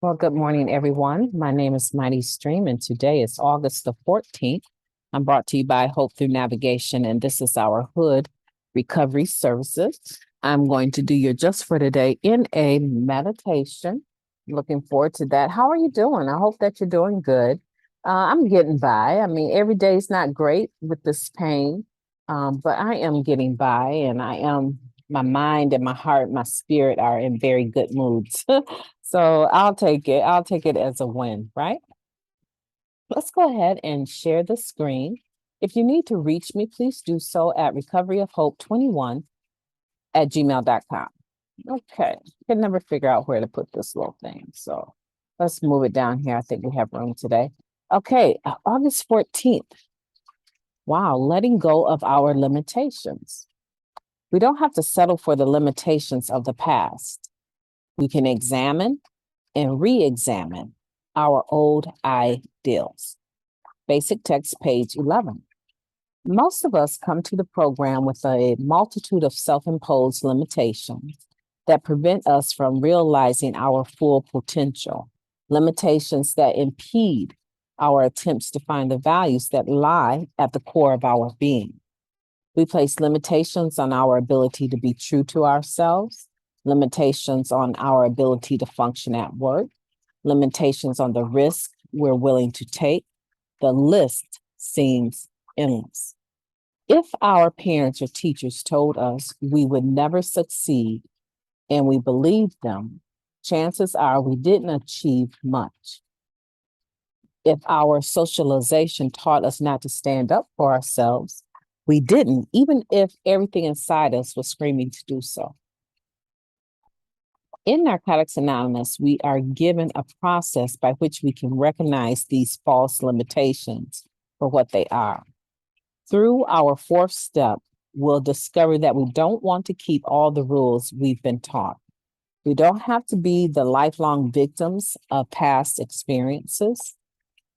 Well, good morning, everyone. My name is Mighty Stream, and today is August the 14th. I'm brought to you by Hope Through Navigation, and this is our Hood Recovery Services. I'm going to do your just for today in a meditation. Looking forward to that. How are you doing? I hope that you're doing good. I'm getting by. I mean, every day is not great with this pain, but I am getting by, and my mind and my heart, my spirit are in very good moods. So I'll take it. I'll take it as a win, right? Let's go ahead and share the screen. If you need to reach me, please do so at recoveryofhope21@gmail.com. Okay. Can never figure out where to put this little thing. So let's move it down here. I think we have room today. Okay. August 14th. Wow. Letting go of our limitations. We don't have to settle for the limitations of the past. We can examine and re-examine our old ideals. Basic text, page 11. Most of us come to the program with a multitude of self-imposed limitations that prevent us from realizing our full potential, limitations that impede our attempts to find the values that lie at the core of our being. We place limitations on our ability to be true to ourselves, limitations on our ability to function at work, limitations on the risk we're willing to take. The list seems endless. If our parents or teachers told us we would never succeed and we believed them, chances are we didn't achieve much. If our socialization taught us not to stand up for ourselves, we didn't, even if everything inside us was screaming to do so. In Narcotics Anonymous, we are given a process by which we can recognize these false limitations for what they are. Through our fourth step, we'll discover that we don't want to keep all the rules we've been taught. We don't have to be the lifelong victims of past experiences.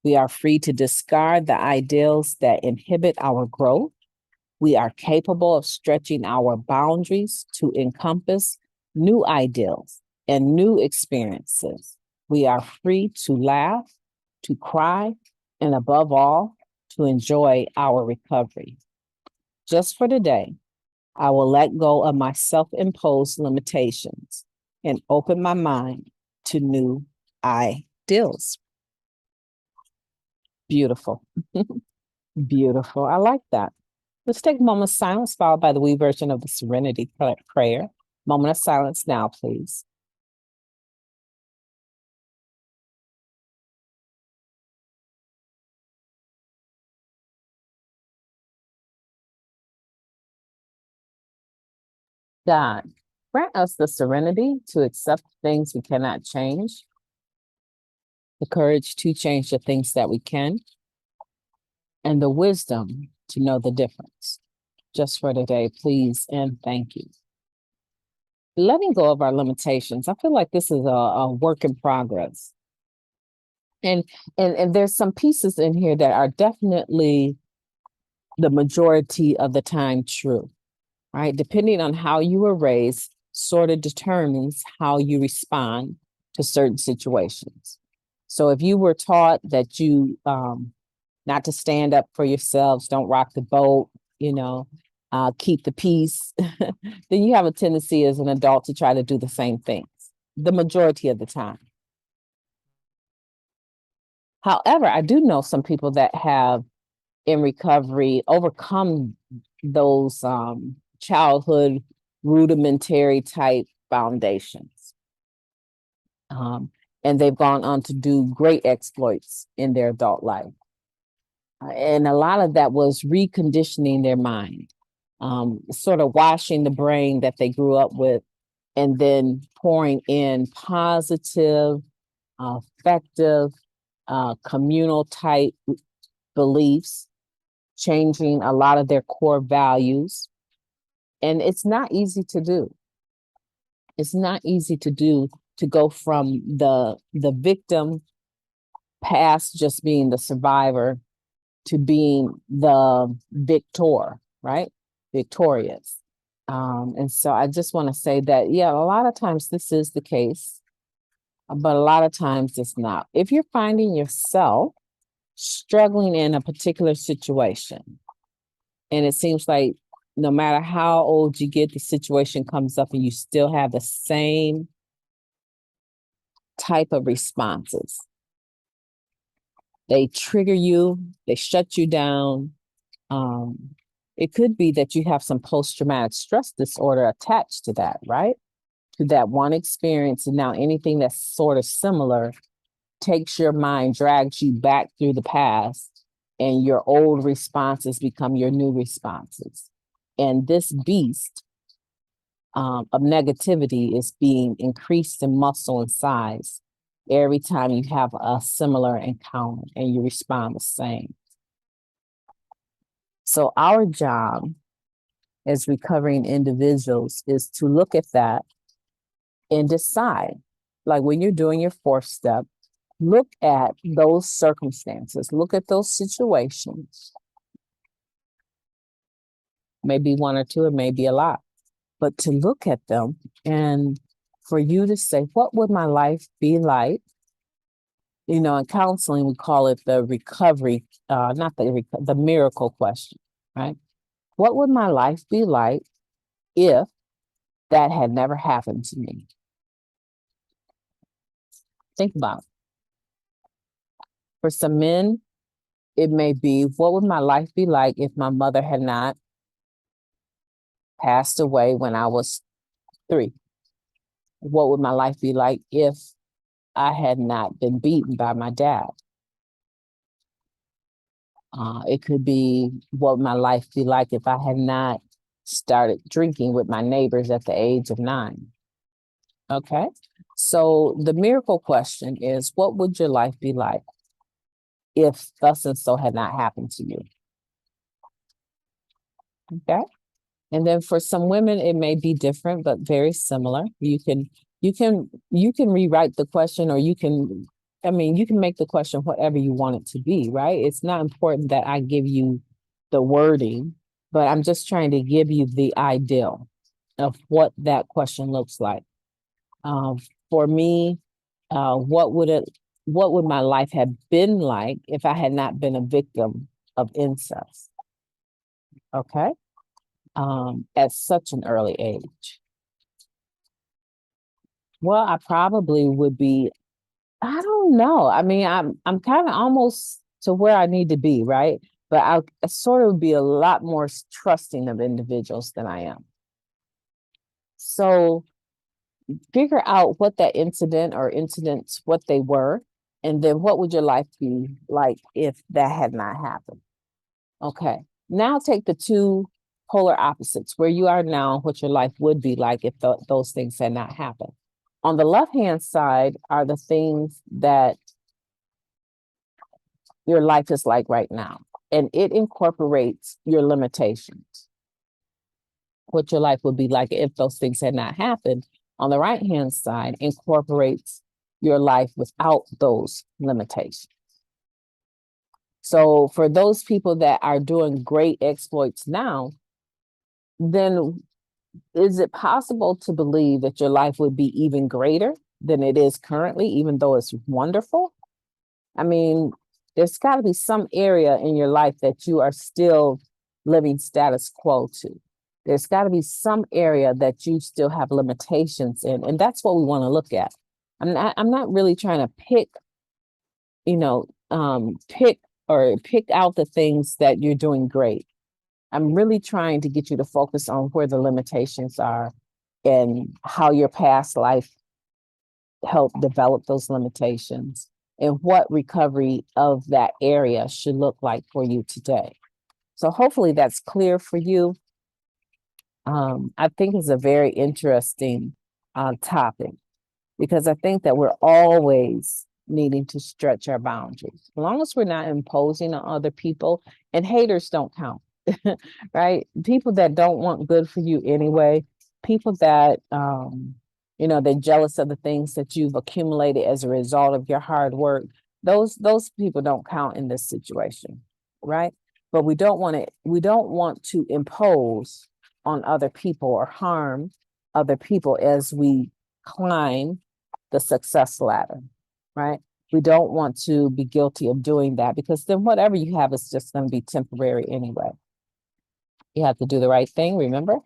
We are free to discard the ideals that inhibit our growth. We are capable of stretching our boundaries to encompass new ideals and new experiences. We are free to laugh, to cry, and above all, to enjoy our recovery. Just for today, I will let go of my self-imposed limitations and open my mind to new ideals. Beautiful. Beautiful. I like that. Let's take a moment of silence, followed by the wee version of the Serenity Prayer. Moment of silence now, please. God, grant us the serenity to accept things we cannot change, the courage to change the things that we can, and the wisdom to know the difference. Just for today, please and thank you. Letting go of our limitations. I feel like this is a work in progress. And there's some pieces in here that are definitely the majority of the time true, right? Depending on how you were raised, sort of determines how you respond to certain situations. So if you were taught that you not to stand up for yourselves, don't rock the boat, keep the peace, then you have a tendency as an adult to try to do the same things the majority of the time. However, I do know some people that have in recovery overcome those childhood rudimentary type foundations. And they've gone on to do great exploits in their adult life. And a lot of that was reconditioning their mind, sort of washing the brain that they grew up with, and then pouring in positive, effective, communal type beliefs, changing a lot of their core values. And it's not easy to do. It's not easy to do, to go from the victim past just being the survivor to being the victor, right? Victorious. And so I just want to say that, yeah, a lot of times this is the case. but a lot of times it's not. If you're finding yourself struggling in a particular situation, and it seems like no matter how old you get, the situation comes up and you still have the same type of responses. They trigger you, they shut you down. It could be that you have some post-traumatic stress disorder attached to that, right? To that one experience. And now anything that's sort of similar takes your mind, drags you back through the past, and your old responses become your new responses. And this beast of negativity is being increased in muscle and size every time you have a similar encounter and you respond the same. So our job as recovering individuals is to look at that and decide, like when you're doing your fourth step, look at those circumstances, look at those situations. Maybe one or two, it may be a lot, but to look at them and for you to say, what would my life be like? You know, in counseling, we call it the recovery, not the miracle question, right? What would my life be like if that had never happened to me? Think about it. For some men, it may be, what would my life be like if my mother had not passed away when I was 3? What would my life be like if I had not been beaten by my dad? It could be, what would my life be like if I had not started drinking with my neighbors at the age of 9? Okay. So the miracle question is, what would your life be like if thus and so had not happened to you? Okay. And then for some women, it may be different, but very similar. You can rewrite the question, or you can make the question whatever you want it to be, right? It's not important that I give you the wording, but I'm just trying to give you the ideal of what that question looks like. For me, what would my life have been like if I had not been a victim of incest? Okay. At such an early age. Well, I probably would be, I don't know. I mean, I'm kind of almost to where I need to be, right? But I sort of be a lot more trusting of individuals than I am. So figure out what that incident or incidents, what they were, and then what would your life be like if that had not happened? Okay. Now take the two polar opposites, where you are now, what your life would be like if those things had not happened. On the left-hand side are the things that your life is like right now, and it incorporates your limitations. What your life would be like if those things had not happened. On the right-hand side incorporates your life without those limitations. So for those people that are doing great exploits now, then is it possible to believe that your life would be even greater than it is currently, even though it's wonderful? I mean, there's got to be some area in your life that you are still living status quo to. There's got to be some area that you still have limitations in, and that's what we want to look at. I'm not really trying to pick out the things that you're doing great. I'm really trying to get you to focus on where the limitations are and how your past life helped develop those limitations and what recovery of that area should look like for you today. So hopefully that's clear for you. I think it's a very interesting topic, because I think that we're always needing to stretch our boundaries. As long as we're not imposing on other people, and haters don't count, right? People that don't want good for you anyway, people that, they're jealous of the things that you've accumulated as a result of your hard work. Those people don't count in this situation, right? But we don't want to impose on other people or harm other people as we climb the success ladder, right? We don't want to be guilty of doing that because then whatever you have is just going to be temporary anyway. You have to do the right thing, remember?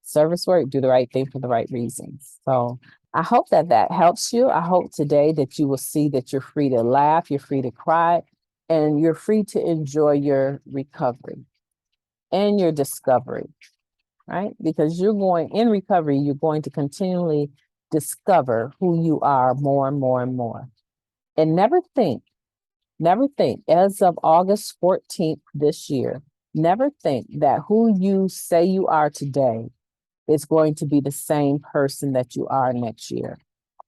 Service work, do the right thing for the right reasons. So I hope that that helps you. I hope today that you will see that you're free to laugh, you're free to cry, and you're free to enjoy your recovery and your discovery, right? Because you're going in recovery, you're going to continually discover who you are more and more and more. And never think, as of August 14th this year, never think that who you say you are today is going to be the same person that you are next year.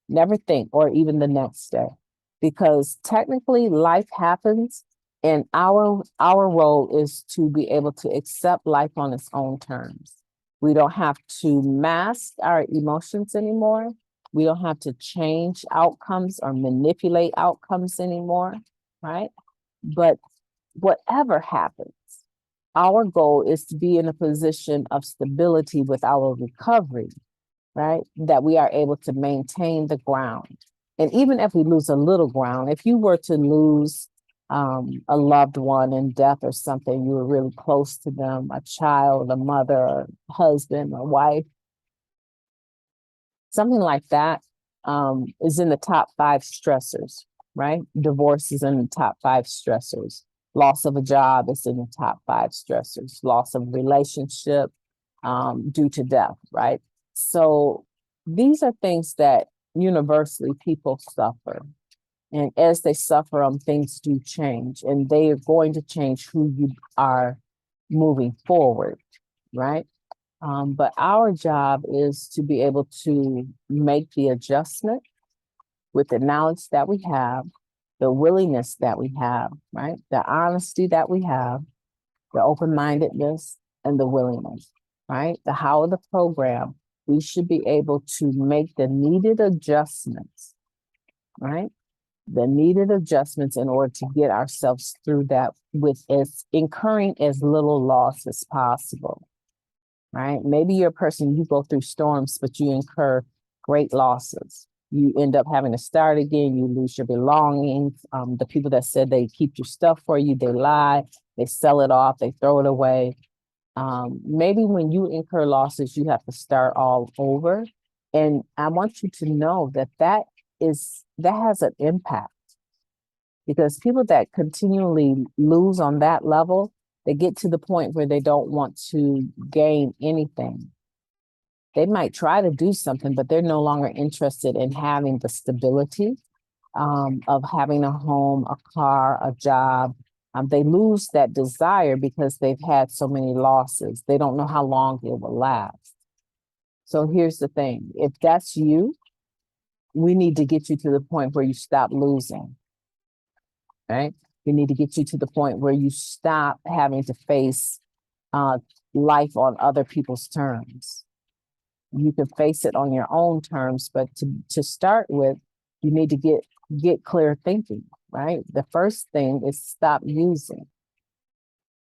Never think, or even the next day, because technically life happens and our role is to be able to accept life on its own terms. We don't have to mask our emotions anymore. We don't have to change outcomes or manipulate outcomes anymore, right? But whatever happens, our goal is to be in a position of stability with our recovery, right? That we are able to maintain the ground. And even if we lose a little ground, if you were to lose a loved one in death or something, you were really close to them, a child, a mother, a husband, a wife, something like that is in the top 5 stressors, right? Divorce is in the top 5 stressors. Loss of a job is in the top 5 stressors. Loss of relationship due to death, right? So these are things that universally people suffer. And as they suffer, things do change, and they are going to change who you are moving forward, right? But our job is to be able to make the adjustment with the knowledge that we have, the willingness that we have, right? The honesty that we have, the open-mindedness and the willingness, right? The how of the program, we should be able to make the needed adjustments, right? The needed adjustments in order to get ourselves through that with as incurring as little loss as possible, right? Maybe you're a person, you go through storms, but you incur great losses. You end up having to start again, you lose your belongings. The people that said they keep your stuff for you, they lie, they sell it off, they throw it away. Maybe when you incur losses, you have to start all over. And I want you to know that that has an impact, because people that continually lose on that level, they get to the point where they don't want to gain anything. They might try to do something, but they're no longer interested in having the stability of having a home, a car, a job. They lose that desire because they've had so many losses. They don't know how long it will last. So here's the thing. If that's you, we need to get you to the point where you stop losing, right? We need to get you to the point where you stop having to face life on other people's terms. You can face it on your own terms, but to start with, you need to get clear thinking, right? The first thing is stop using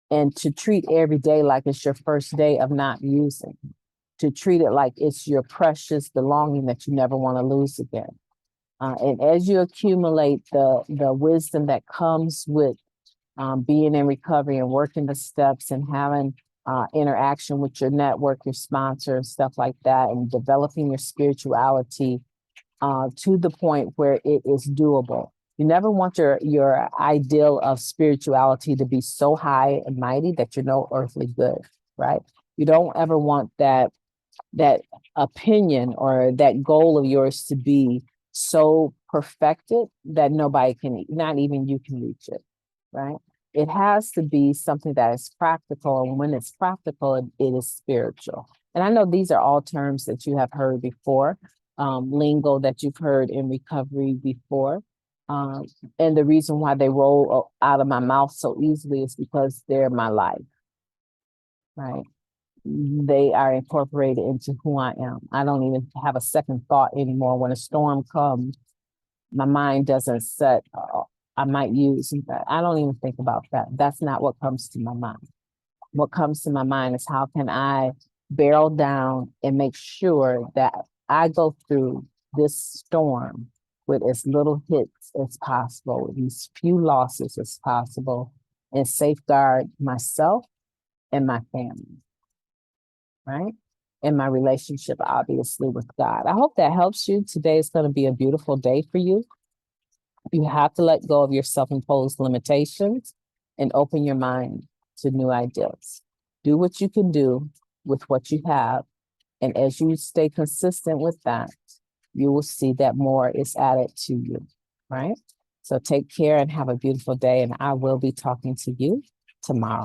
and to treat every day like it's your first day of not using, to treat it like it's your precious belonging that you never want to lose again. And as you accumulate the wisdom that comes with being in recovery and working the steps and having interaction with your network, your sponsor, and stuff like that, and developing your spirituality to the point where it is doable. You never want your ideal of spirituality to be so high and mighty that you're no earthly good, right? You don't ever want that opinion or that goal of yours to be so perfected that nobody can, not even you can reach it, right? It has to be something that is practical. And when it's practical, it is spiritual. And I know these are all terms that you have heard before, lingo that you've heard in recovery before. And the reason why they roll out of my mouth so easily is because they're my life, right? They are incorporated into who I am. I don't even have a second thought anymore. When a storm comes, my mind doesn't set, I might use that. I don't even think about that. That's not what comes to my mind. What comes to my mind is how can I barrel down and make sure that I go through this storm with as little hits as possible, with as few losses as possible, and safeguard myself and my family, right? And my relationship, obviously, with God. I hope that helps you. Today is going to be a beautiful day for you. You have to let go of your self-imposed limitations and open your mind to new ideas. Do what you can do with what you have. And as you stay consistent with that, you will see that more is added to you, right? So take care and have a beautiful day. And I will be talking to you tomorrow.